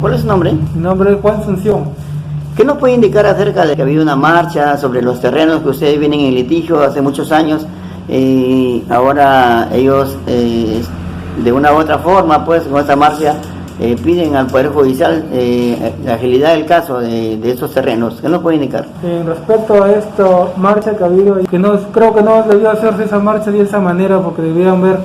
¿Cuál es su nombre? Mi nombre es Juan Sunción. ¿Qué nos puede indicar acerca de que ha habido una marcha sobre los terrenos que ustedes vienen en litigio hace muchos años? Ahora ellos, de una u otra forma, pues con esta marcha, piden al Poder Judicial la agilidad del caso de estos terrenos. ¿Qué nos puede indicar? Respecto a esta marcha que ha habido, creo que no debió hacerse esa marcha de esa manera, porque debían haber,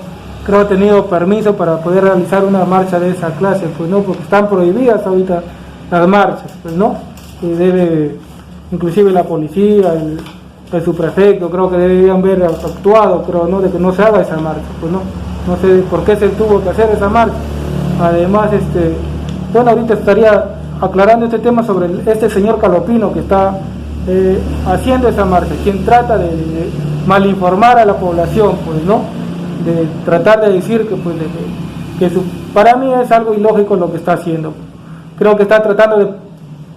creo, tenido permiso para poder realizar una marcha de esa clase, pues no, porque están prohibidas ahorita las marchas, pues no, y debe, inclusive la policía, el subprefecto, creo que deberían haber actuado, creo, no, de que no se haga esa marcha, pues no sé por qué se tuvo que hacer esa marcha. Además, bueno, ahorita estaría aclarando este tema sobre este señor Calopino que está haciendo esa marcha, quien trata de malinformar a la población, pues no, de tratar de decir que pues para mí es algo ilógico lo que está haciendo. Creo que está tratando de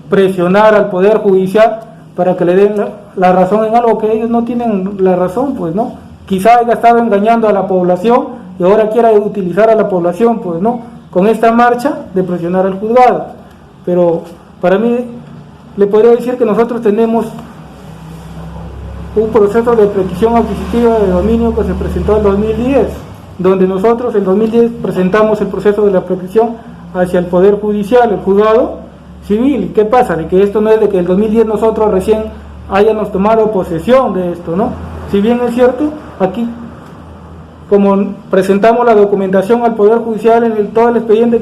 presionar al Poder Judicial para que le den la razón en algo que ellos no tienen la razón, pues no. Quizá haya estado engañando a la población y ahora quiera utilizar a la población, pues no, con esta marcha de presionar al juzgado. Pero para mí le podría decir que nosotros tenemos un proceso de petición adquisitiva de dominio que se presentó en 2010, donde nosotros en 2010 presentamos el proceso de la petición hacia el Poder Judicial, el juzgado civil. ¿Qué pasa? De que esto no es de que el 2010 nosotros recién hayamos tomado posesión de esto, ¿no? Si bien es cierto, aquí como presentamos la documentación al Poder Judicial en todo el expediente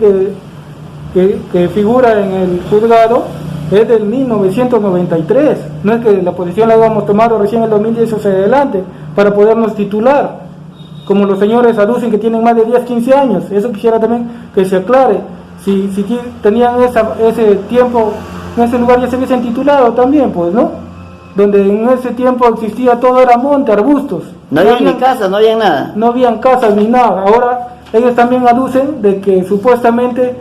que figura en el juzgado, es del 1993, no es que la posición la habíamos tomado recién en el 2010 hacia adelante, para podernos titular, como los señores aducen que tienen más de 10, 15 años, eso quisiera también que se aclare, si tenían ese tiempo, en ese lugar ya se hubiesen titulado también, pues, ¿no? Donde en ese tiempo existía todo, era monte, arbustos. No había ni casas, no había nada. No habían casas ni nada. Ahora ellos también aducen de que supuestamente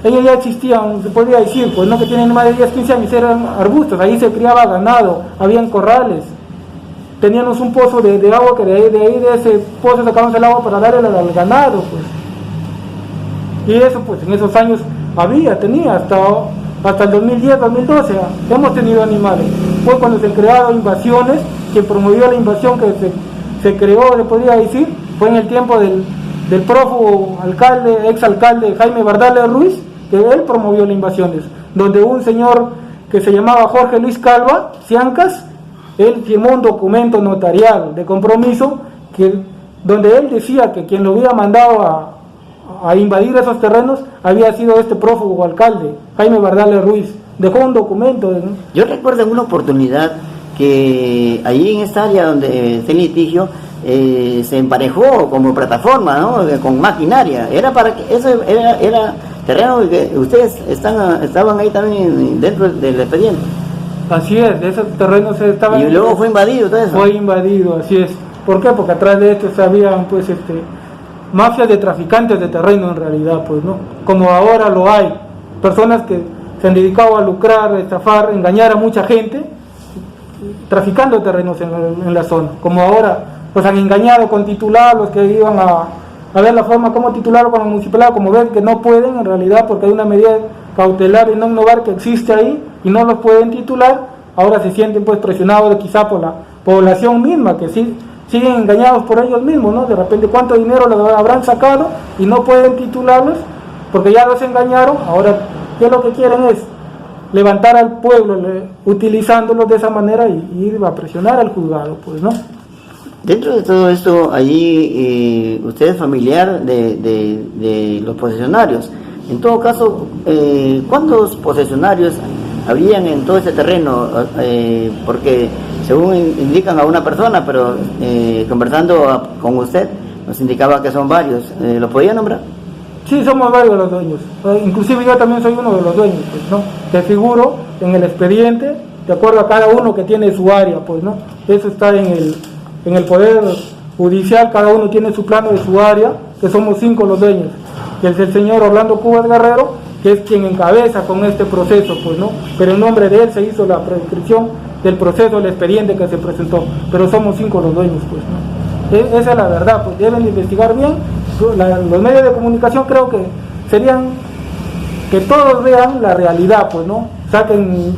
ellos ya existían, se podría decir, pues no, que tienen más de 10, 15 años, eran arbustos, ahí se criaba ganado, habían corrales, teníamos un pozo de agua que de ahí de ese pozo sacábamos el agua para darle al ganado, pues. Y eso, pues en esos años tenía hasta el 2010, 2012, hemos tenido animales. Fue cuando se crearon invasiones, quien promovió la invasión que se creó, se podría decir, fue en el tiempo del prófugo alcalde, exalcalde Jaime Bardales Ruiz, que él promovió las invasiones, donde un señor que se llamaba Jorge Luis Calva Ciancas, él firmó un documento notarial de compromiso donde él decía que quien lo había mandado a invadir esos terrenos había sido este prófugo alcalde, Jaime Bardales Ruiz. Dejó un documento. Yo recuerdo en una oportunidad que allí en esta área donde está el litigio se emparejó como plataforma, ¿no? Con maquinaria. Era terreno que ustedes estaban ahí también dentro del expediente. Así es, de esos terrenos estaban. Y luego fue invadido todo eso. Fue invadido, así es. ¿Por qué? Porque atrás de esto habían pues mafias de traficantes de terreno en realidad, pues, ¿no? Como ahora lo hay, personas que se han dedicado a lucrar, a estafar, a engañar a mucha gente, traficando terrenos en la zona, como ahora pues han engañado con titular, los que iban a ver la forma como titular con la municipalidad, como ven que no pueden en realidad porque hay una medida cautelar y no innovar que existe ahí y no los pueden titular, ahora se sienten pues presionados quizá por la población misma, que sí siguen engañados por ellos mismos, ¿no? De repente cuánto dinero les habrán sacado y no pueden titularlos porque ya los engañaron. Ahora, ¿qué es lo que quieren? Es levantar al pueblo utilizándolos de esa manera y ir a presionar al juzgado, pues, ¿no? Dentro de todo esto, allí usted es familiar de los posesionarios. En todo caso, ¿cuántos posesionarios habrían en todo ese terreno? Porque según indican a una persona, pero conversando con usted, nos indicaba que son varios. ¿Lo podía nombrar? Sí, somos varios los dueños. Inclusive yo también soy uno de los dueños, pues, ¿no? Que figuro en el expediente, de acuerdo a cada uno que tiene su área, pues, ¿no? Eso está en el Poder Judicial, cada uno tiene su plano de su área, que somos 5 los dueños. Que es el señor Orlando Cubas Guerrero, que es quien encabeza con este proceso, pues, ¿no? Pero en nombre de él se hizo la prescripción del proceso, del expediente que se presentó, pero somos 5 los dueños, pues, ¿no? Esa es la verdad, pues deben investigar bien. Los medios de comunicación creo que serían que todos vean la realidad, pues, ¿no? Saquen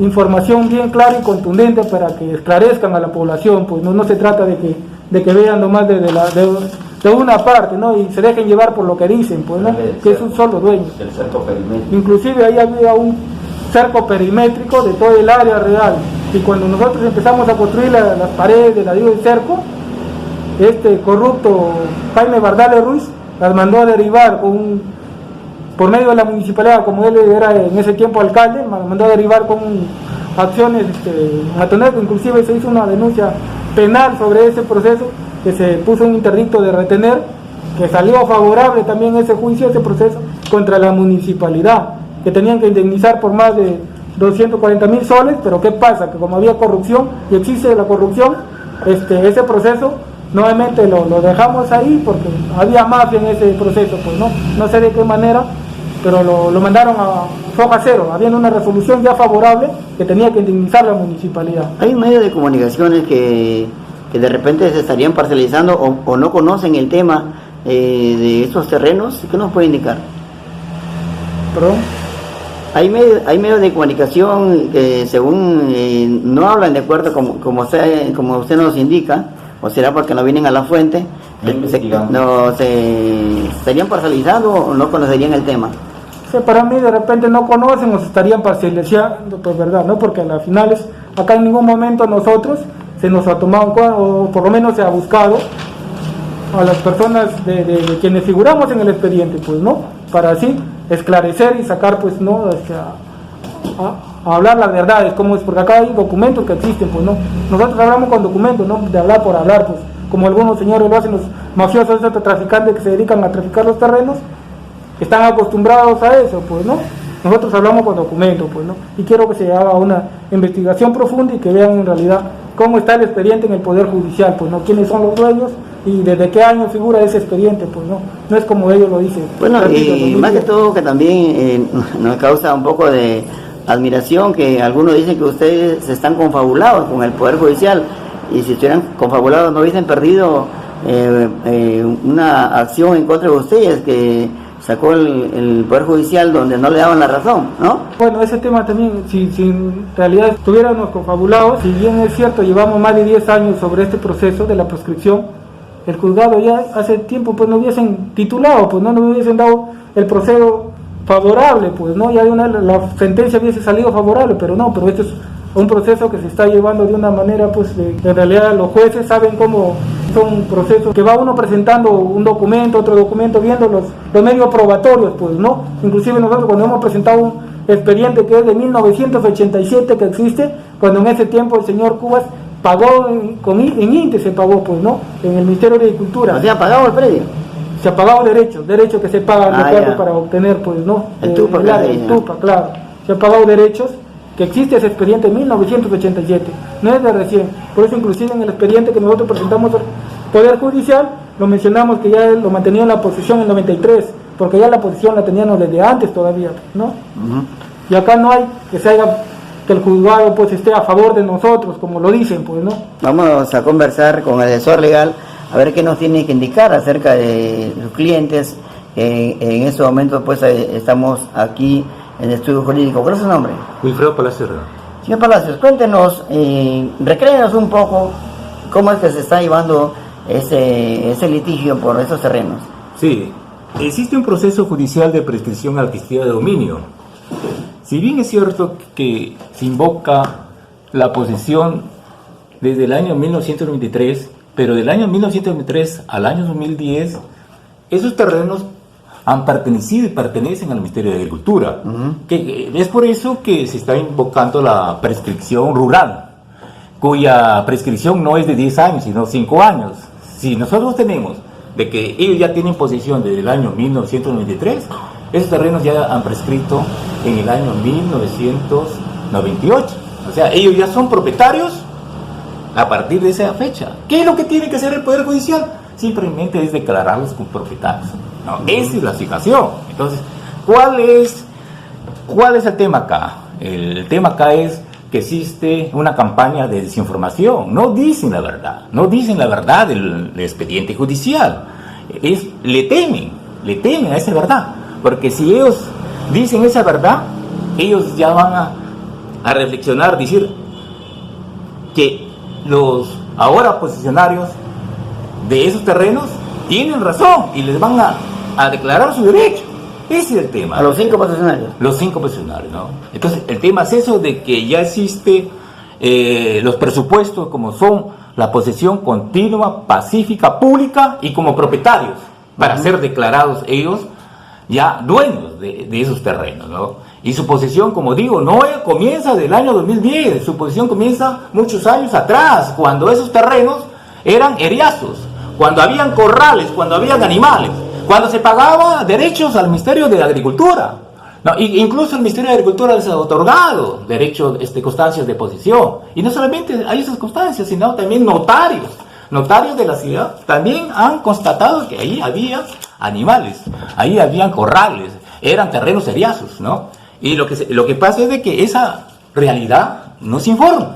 información bien clara y contundente para que esclarezcan a la población, pues no se trata de que vean nomás de una parte, ¿no? Y se dejen llevar por lo que dicen, pues, ¿no? Que es un solo dueño. El cerco perimétrico. Inclusive ahí había un cerco perimétrico de todo el área real, y cuando nosotros empezamos a construir las paredes del ladrillo del cerco, este corrupto Jaime Bardales Ruiz las mandó a derivar por medio de la municipalidad, como él era en ese tiempo alcalde, mandó a derivar con acciones matoneras. Inclusive se hizo una denuncia penal sobre ese proceso, que se puso un interdicto de retener, que salió favorable también ese juicio, ese proceso contra la municipalidad, que tenían que indemnizar por más de 240.000 soles, pero ¿qué pasa? Que como había corrupción, y existe la corrupción, ese proceso nuevamente lo dejamos ahí porque había mafia en ese proceso, pues no sé de qué manera, pero lo mandaron a foja cero, habiendo una resolución ya favorable que tenía que indemnizar la municipalidad. Hay medios de comunicaciones que de repente se estarían parcializando o no conocen el tema de estos terrenos. ¿Qué nos puede indicar? ¿Perdón? Hay medios de comunicación que según no hablan de acuerdo como usted nos indica, o será porque no vienen a la fuente, se estarían parcializando o no conocerían el tema. Sí, para mí de repente no conocen o se estarían parcializando, pues verdad, ¿no? Porque a las finales acá en ningún momento nosotros se nos ha tomado, o por lo menos se ha buscado a las personas de quienes figuramos en el expediente, pues, ¿no? Para así esclarecer y sacar, pues, ¿no? A hablar las verdades, como es, porque acá hay documentos que existen, pues, ¿no? Nosotros hablamos con documentos, ¿no? De hablar por hablar, pues, como algunos señores lo hacen, los mafiosos, estos traficantes que se dedican a traficar los terrenos, que están acostumbrados a eso, pues, ¿no? Nosotros hablamos con documentos, pues, ¿no? Y quiero que se haga una investigación profunda y que vean en realidad cómo está el expediente en el Poder Judicial, pues, ¿no? Quiénes son los dueños y desde qué año figura ese expediente, pues, no es como ellos lo dicen. Bueno, y más que todo que también nos causa un poco de admiración que algunos dicen que ustedes están confabulados con el Poder Judicial, y si estuvieran confabulados no hubiesen perdido una acción en contra de ustedes que sacó el Poder Judicial donde no le daban la razón, ¿no? Bueno, ese tema también, si en realidad estuviéramos confabulados, si bien es cierto, llevamos más de 10 años sobre este proceso de la proscripción, el juzgado ya hace tiempo pues no hubiesen titulado, pues no hubiesen dado el proceso favorable, pues no, ya la sentencia hubiese salido favorable, pero este es un proceso que se está llevando de una manera, pues en realidad los jueces saben cómo son procesos que va uno presentando un documento, otro documento, viendo los medios probatorios, pues, ¿no? Inclusive nosotros cuando hemos presentado un expediente que es de 1987 que existe, cuando en ese tiempo el señor Cubas pagó en INTE, se pagó, pues, ¿no? En el Ministerio de Agricultura. ¿O sea, ha pagado el predio? Se ha pagado derechos que se pagan para obtener, pues, ¿no? El TUPA, claro. Se ha pagado derechos, que existe ese expediente en 1987, no es de recién. Por eso inclusive en el expediente que nosotros presentamos al Poder Judicial, lo mencionamos que ya lo mantenía en la posesión en 93, porque ya la posesión la teníamos desde antes todavía, ¿no? Uh-huh. Y acá no hay que el juzgado pues esté a favor de nosotros, como lo dicen, pues, ¿no? Vamos a conversar con el asesor legal, a ver qué nos tiene que indicar acerca de sus clientes. En este momento pues estamos aquí en el estudio jurídico. ¿Cuál es su nombre? Wilfredo Palacios. Señor Palacios, cuéntenos, recréenos un poco cómo es que se está llevando ese litigio por esos terrenos. Sí, existe un proceso judicial de prescripción adquisitiva de dominio. Si bien es cierto que se invoca la posesión desde el año 1993, pero del año 1993 al año 2010, esos terrenos han pertenecido y pertenecen al Ministerio de Agricultura. Uh-huh. Que es por eso que se está invocando la prescripción rural, cuya prescripción no es de 10 años, sino 5 años. Si nosotros tenemos de que ellos ya tienen posesión desde el año 1993, esos terrenos ya han prescrito en el año 1998. O sea, ellos ya son propietarios a partir de esa fecha. ¿Qué es lo que tiene que hacer el Poder Judicial? Simplemente es declararlos como propietarios. No, esa es la situación. Entonces, ¿cuál es el tema acá? El tema acá es que existe una campaña de desinformación. No dicen la verdad del expediente judicial. Le temen a esa verdad. Porque si ellos dicen esa verdad, ellos ya van a reflexionar, decir que los ahora posicionarios de esos terrenos tienen razón y les van a declarar su derecho. Ese es el tema. A los 5 posicionarios. Los 5 posicionarios, ¿no? Entonces, el tema es eso de que ya existe los presupuestos como son la posesión continua, pacífica, pública y como propietarios para ser declarados ellos ya dueños de esos terrenos, ¿no? Y su posesión, como digo, no comienza del año 2010, su posesión comienza muchos años atrás, cuando esos terrenos eran eriazos, cuando habían corrales, cuando habían animales, cuando se pagaba derechos al Ministerio de Agricultura, ¿no? Incluso el Ministerio de Agricultura les ha otorgado derechos, constancias de posesión. Y no solamente hay esas constancias, sino también notarios de la ciudad también han constatado que ahí había animales, ahí habían corrales, eran terrenos eriazos, ¿no? Y lo que pasa es de que esa realidad no se informa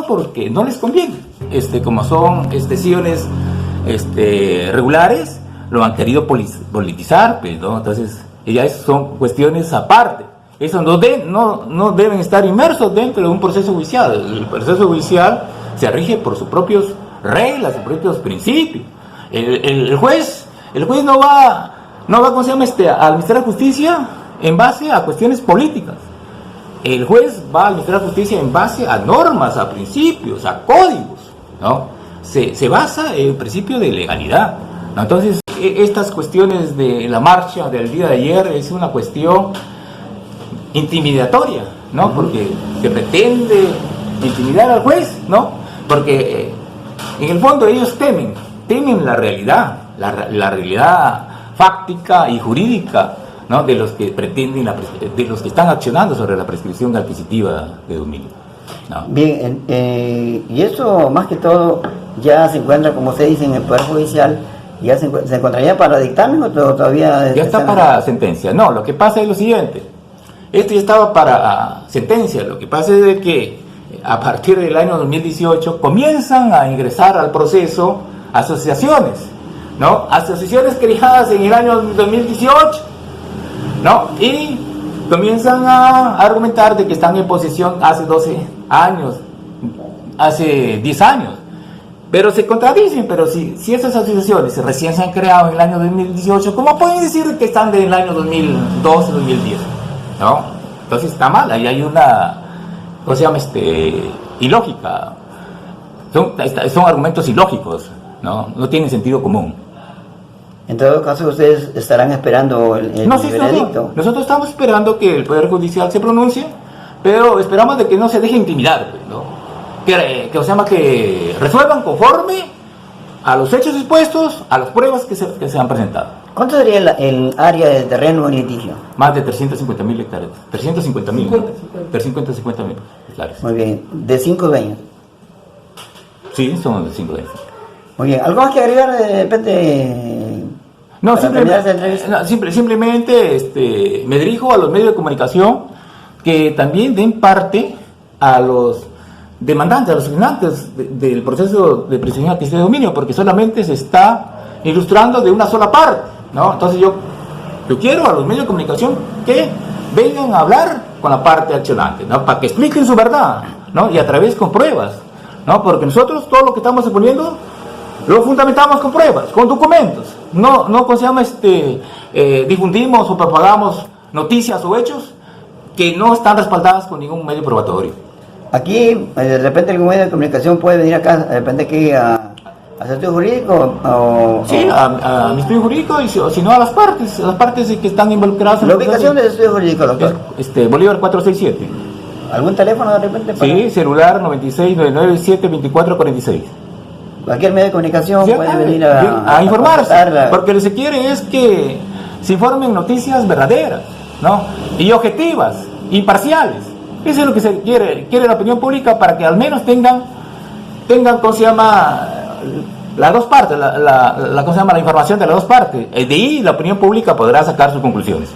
porque no les conviene. Como son sesiones regulares, lo han querido politizar, pues, ¿no? Entonces, ya son cuestiones aparte. Eso no deben estar inmersos dentro de un proceso judicial. El proceso judicial se rige por sus propias reglas, sus propios principios. El juez no va ¿cómo se llama? Al Ministerio de Justicia en base a cuestiones políticas. El juez va al Ministerio de Justicia en base a normas, a principios, a códigos, ¿no? Se basa en el principio de legalidad, ¿no? Entonces, estas cuestiones de la marcha del día de ayer es una cuestión intimidatoria, ¿no? Porque se pretende intimidar al juez, ¿no? Porque en el fondo ellos temen la realidad, la realidad fáctica y jurídica, ¿no? De los que pretenden, de los que están accionando sobre la prescripción adquisitiva de dominio, ¿no? Bien, y eso más que todo ya se encuentra, como se dice, en el Poder Judicial. ¿Ya se encontraría para dictamen o todavía? Ya está para sentencia. No, lo que pasa es lo siguiente. Esto ya estaba para sentencia. Lo que pasa es de que a partir del año 2018 comienzan a ingresar al proceso asociaciones, ¿no? Asociaciones creadas en el año 2018, ¿no? Y comienzan a argumentar de que están en posesión hace 12 años, hace 10 años. Pero se contradicen, pero si esas asociaciones recién se han creado en el año 2018, ¿cómo pueden decir que están del año 2012, 2010? ¿No? Entonces está mal, ahí hay una, ¿cómo se llama? Ilógica. Son argumentos ilógicos, ¿no? No tienen sentido común. En todo caso, ustedes estarán esperando el veredicto. Nosotros estamos esperando que el Poder Judicial se pronuncie, pero esperamos de que no se deje intimidar, ¿no? Que resuelvan conforme a los hechos expuestos, a las pruebas que se han presentado. ¿Cuánto sería el área de terreno en litigio? Más de 350.000 hectáreas. 350.000 hectáreas. Muy bien. ¿De 5 dueños? Sí, son de 5 dueños. Muy bien. ¿Algo más que agregar de repente? No, simplemente me dirijo a los medios de comunicación que también den parte a los demandantes, a los firmantes del proceso de prescripción adquisitiva de dominio, porque solamente se está ilustrando de una sola parte, ¿no? Entonces yo quiero a los medios de comunicación que vengan a hablar con la parte accionante, ¿no? Para que expliquen su verdad, ¿no? Y a través con pruebas, ¿no? Porque nosotros todo lo que estamos exponiendo lo fundamentamos con pruebas, con documentos, no ¿cómo se llama? Difundimos o propagamos noticias o hechos que no están respaldadas con ningún medio probatorio. Aquí, de repente, algún medio de comunicación puede venir acá, de repente aquí a su estudio jurídico Sí, a mi estudio jurídico, y si no a las partes que están involucradas en la ubicación del estudio jurídico, doctor. Bolívar 467. ¿Algún teléfono de repente? Sí, celular 96-997-2446. Cualquier medio de comunicación puede venir a informarse, porque lo que se quiere es que se informen noticias verdaderas, ¿no? Y objetivas, imparciales. Eso es lo que se quiere la opinión pública, para que al menos tengan ¿cómo se llama? Las dos partes, ¿cómo se llama? La información de las dos partes. De ahí la opinión pública podrá sacar sus conclusiones.